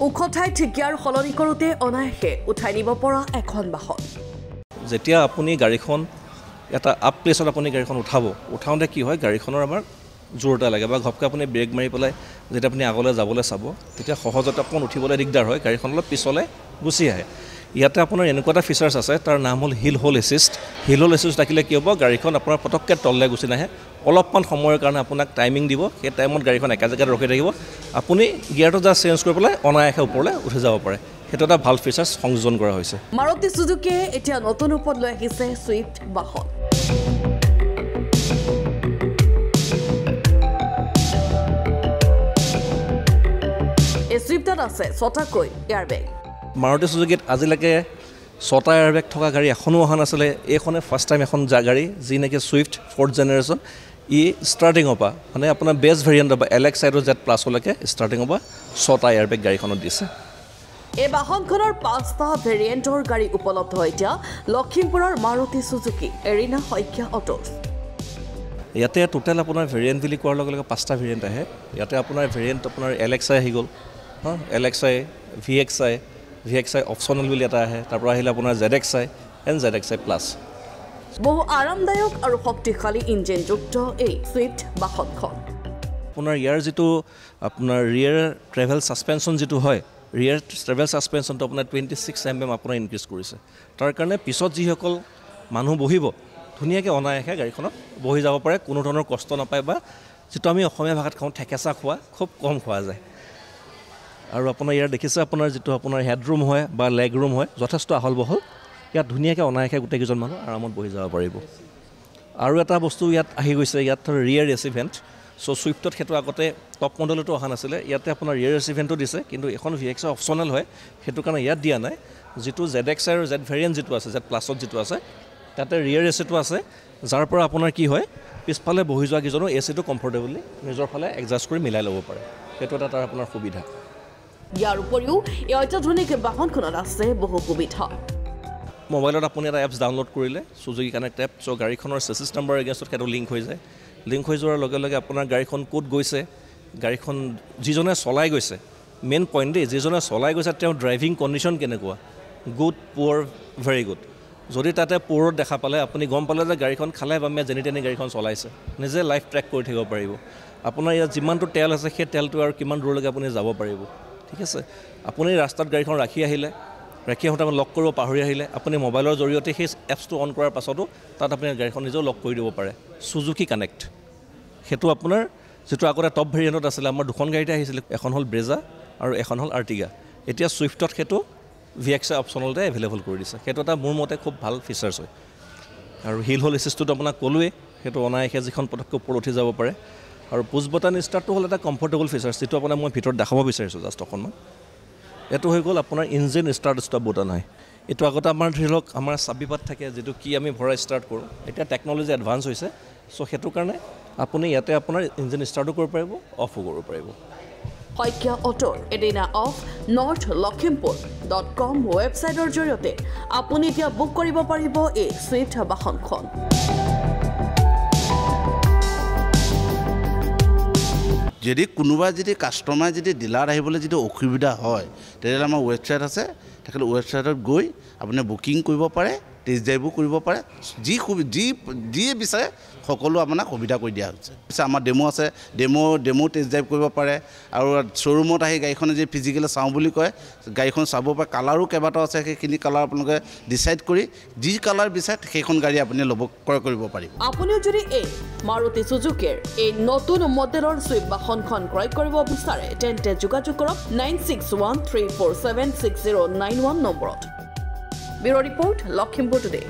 ওখ ঠাইত গিয়াৰ সলনি কৰোঁতে অনায়াসে উঠাই নিব পৰা এখন বাহন যেতিয়া আপুনি গাড়ীখন এটা আপ প্লেছত আপুনি গাড়ীখন উঠাওঁতে কি হয় গাড়ীখনৰ আমাৰ জোৰ এটা লাগে বা ঘপকৈ আপুনি ব্ৰেক মাৰি পেলাই যেতিয়া আপুনি আগলৈ যাবলৈ চাব তেতিয়া সহজতে অকণ উঠিবলৈ দিগদাৰ হয় গাড়ীখন অলপ পিছলৈ গুচি আহে ইয়াতে আপোনাৰ এনেকুৱা এটা ফিচাৰ্ছ আছে তাৰ নাম হ'ল হিল হোল এছিষ্ট থাকিলে কি হ'ব গাড়ীখন আপোনাৰ পটককৈ তললৈ গুচি নাহে অলপমান সময়ৰ কাৰণে আপোনাক টাইমিং দিব সেই টাইমত গাড়ীখন একা জেগাত ৰখি থাকিব আপুনি গিয়াৰটো জাষ্ট চেঞ্জ কৰি পেলাই অনায়াসে ওপৰলৈ উঠি যাব পাৰে সেইটো এটা ভাল ফিচাৰ্ছ সংযোজন কৰা হৈছে মাৰুতি সুজুকিয়ে এতিয়া নতুন ৰূপত লৈ আহিছে ছুইফ্ট বাহন এই ছুইফ্টত আছে 6টাকৈ এয়াৰবেগ মাৰুতি সুজুকিত আজিলৈকে 6টা এয়াৰবেগ থকা গাড়ী এখনো অহা নাছিলে এইখনে ফাৰ্ষ্ট টাইম এখন গাড়ী যি নেকি ছুইফ্ট 4th জেনেৰেশ্যন ই ষ্টাৰ্টিঙৰ পৰা মানে আপোনাৰ বেষ্ট ভেৰিয়েণ্ট বা LX আৰু Z প্লাছলৈকে ষ্টাৰ্টিঙৰ পৰা 6টা এয়াৰবেগ গাড়ীখনত দিছে এই বাহনখনৰ 5টা ভেৰিয়েণ্টৰ গাড়ী উপলব্ধ এতিয়া লখিমপুৰৰ মাৰুতি সুজুকি এৰিনা শইকীয়া অটোছ ইয়াতে টোটেল আপোনাৰ ভেৰিয়েণ্ট বুলি কোৱাৰ লগে লগে 5টা ভেৰিয়েণ্ট আহে ইয়াতে আপোনাৰ ভেৰিয়েণ্ট আপোনাৰ LXI আহি গ'ল LXI VXI অপশ্যনেল বুলি এটা আহে তাৰ পৰা আহিলে আপোনাৰ ZXI and ZXI প্লাছ বহু আৰামদায়ক আৰু শক্তিশালী ইঞ্জিনযুক্ত এই ছুইফ্ট বাহনখন আপোনাৰ ইয়াৰ যিটো আপোনাৰ ৰিয়েৰ ট্ৰেভেল ছাছপেনশ্যন যিটো হয় ৰিয়েৰ ট্ৰেভেল ছাছপেনশ্যনটো আপোনাৰ 26 mm আপোনাৰ ইনক্ৰিজ কৰিছে তাৰ কাৰণে পিছত যিসকল মানুহ বহিব ধুনীয়াকৈ অনায়াসে গাড়ীখনত বহি যাব পাৰে কোনো ধৰণৰ কষ্ট নাপায় বা যিটো আমি অসমীয়া ভাষাত কওঁ ঠেকেচা খোৱা খুব কম খোৱা যায় আৰু আপোনাৰ ইয়াৰ দেখিছে আপোনাৰ যিটো আপোনাৰ হেডৰুম হয় বা লেগ ৰুম হয় যথেষ্ট আহল বহল ইয়াত ধুনীয়াকৈ অনায়াসে গোটেইকেইজন মানুহ আৰামত বহি যাব পাৰিব আৰু এটা বস্তু ইয়াত আহি গৈছে ইয়াত ৰিয়েৰ ৰেচিভেণ্ট ছুইফ্টত সেইটো আগতে টপ মডেলতো অহা নাছিলে ইয়াতে আপোনাৰ ৰিয়েৰ ৰেচিভেণ্টো দিছে কিন্তু এখন VXI অপশ্যনেল হয় সেইটো কাৰণে ইয়াত দিয়া নাই যিটো ZXI আৰু Z ভেৰিয়েণ্ট যিটো আছে Z প্লাছত যিটো আছে তাতে ৰিয়েৰ এচিটো আছে যাৰ পৰা আপোনাৰ কি হয় পিছফালে বহি যোৱা কেইজনো এচিটো কমফৰ্টেবলি নিজৰ ফালে এডজাষ্ট কৰি মিলাই ল'ব পাৰে সেইটো এটা তাৰ আপোনাৰ সুবিধা ইয়াৰ উপৰিও এই অত্যাধুনিক বাহনখনত আছে বহু সুবিধা মোবাইলত আপুনি এটা এপছ ডাউনলোড কৰিলে সুজুকি কানেক্ট এপ চ' গাড়ীখনৰ চেচিছ নাম্বাৰ এগেইনষ্টত সেইটো লিংক হৈ যায় লিংক হৈ যোৱাৰ লগে লগে আপোনাৰ গাড়ীখন ক'ত গৈছে গাড়ীখন যিজনে চলাই গৈছে মেইন পইণ্ট দেই যিজনে চলাই গৈছে তেওঁৰ ড্ৰাইভিং কণ্ডিশ্যন কেনেকুৱা গুড পুৱাৰ ভেৰি গুড যদি তাতে পুৰত দেখা পালে আপুনি গম পালে যে গাড়ীখন খালে বামে যেনি তেনি গাড়ীখন চলাইছে নিজে লাইফ ট্ৰেক কৰি থাকিব পাৰিব আপোনাৰ ইয়াত যিমানটো তেল আছে সেই তেলটো আৰু কিমান দূৰলৈকে আপুনি যাব পাৰিব ঠিক আছে আপুনি ৰাস্তাত গাড়ীখন ৰাখি আহোঁতে লক কৰিব পাহৰি আহিলে আপুনি মোবাইলৰ জৰিয়তে সেই এপছটো অন কৰাৰ পাছতো তাত আপুনি গাড়ীখন নিজেও লক কৰি দিব পাৰে সুজুকি কানেক্ট সেইটো আপোনাৰ যিটো আগতে টপ ভেৰিয়েণ্টত আছিলে আমাৰ দুখন গাড়ীতে আহিছিলে এখন হ'ল ব্ৰেজা আৰু এখন হ'ল আৰ্টিগা এতিয়া ছুইফ্টত সেইটো VXI অপশ্যনেলতে এভেইলেবল কৰি দিছে সেইটো এটা মোৰ মতে খুব ভাল ফিচাৰ্ছ হয় আৰু হিল হোল এচিষ্টটো আপোনাক ক'লোৱে সেইটো অনায়াসে যিখন পটককৈ ওপৰত উঠি যাব পাৰে আৰু পুছ বটন ষ্টাৰ্টটো হ'ল এটা কমফৰ্টেবল ফিচাৰ্ছ যিটো আপোনাৰ মই ভিতৰত দেখাব বিচাৰিছোঁ জাষ্ট অকণমান এইটো হৈ গ'ল আপোনাৰ ইঞ্জিন ষ্টাৰ্ট ষ্টপ বটন হয় এইটো আগতে আমাৰ ধৰি লওক আমাৰ চাবিপাত থাকে যিটো কি আমি ভৰাই ষ্টাৰ্ট কৰোঁ এতিয়া টেকন'লজি এডভান্স হৈছে চ' সেইটো কাৰণে আপুনি ইয়াতে আপোনাৰ ইঞ্জিন ষ্টাৰ্টো কৰিব পাৰিব অফো কৰিব পাৰিব শইকীয়া অটোৰ এদিনা অফ নৰ্থ লখিমপুৰ.com ৱেবছাইটৰ জৰিয়তে আপুনি এতিয়া বুক কৰিব পাৰিব এই ছুইফ্ট বাহনখন যদি কোনোবা যদি কাষ্টমাৰ যদি ডিলাৰ আহিবলৈ যদি অসুবিধা হয় তেতিয়াহ'লে আমাৰ ৱেবছাইট আছে তেখেতে ৱেবছাইটত গৈ আপুনি বুকিং কৰিব পাৰে টেষ্ট ড্ৰাইভো কৰিব পাৰে যিয়ে বিচাৰে সকলো আপোনাক সুবিধা কৰি দিয়া হৈছে পিছে আমাৰ ডেমো আছে ডেমো টেষ্ট ড্ৰাইভ কৰিব পাৰে আৰু শ্ব'ৰুমত আহি গাড়ীখনে যদি ফিজিকেলি চাওঁ বুলি কয় গাড়ীখন চাব পাৰে কালাৰো কেইবাটাও আছে সেইখিনি কালাৰ আপোনালোকে ডিচাইড কৰি যি কালাৰ বিচাৰে সেইখন গাড়ী আপুনি ল'ব ক্ৰয় কৰিব পাৰিব আপুনিও যদি এই মাৰুতি সুজুকিৰ এই নতুন মডেলৰ ছুইফ্ট বাহনখন ক্ৰয় কৰিব বিচাৰে তেন্তে যোগাযোগ কৰক 9613476091 নম্বৰত ব্যুৰ ৰিপৰ্ট লখিমপুৰ টুডে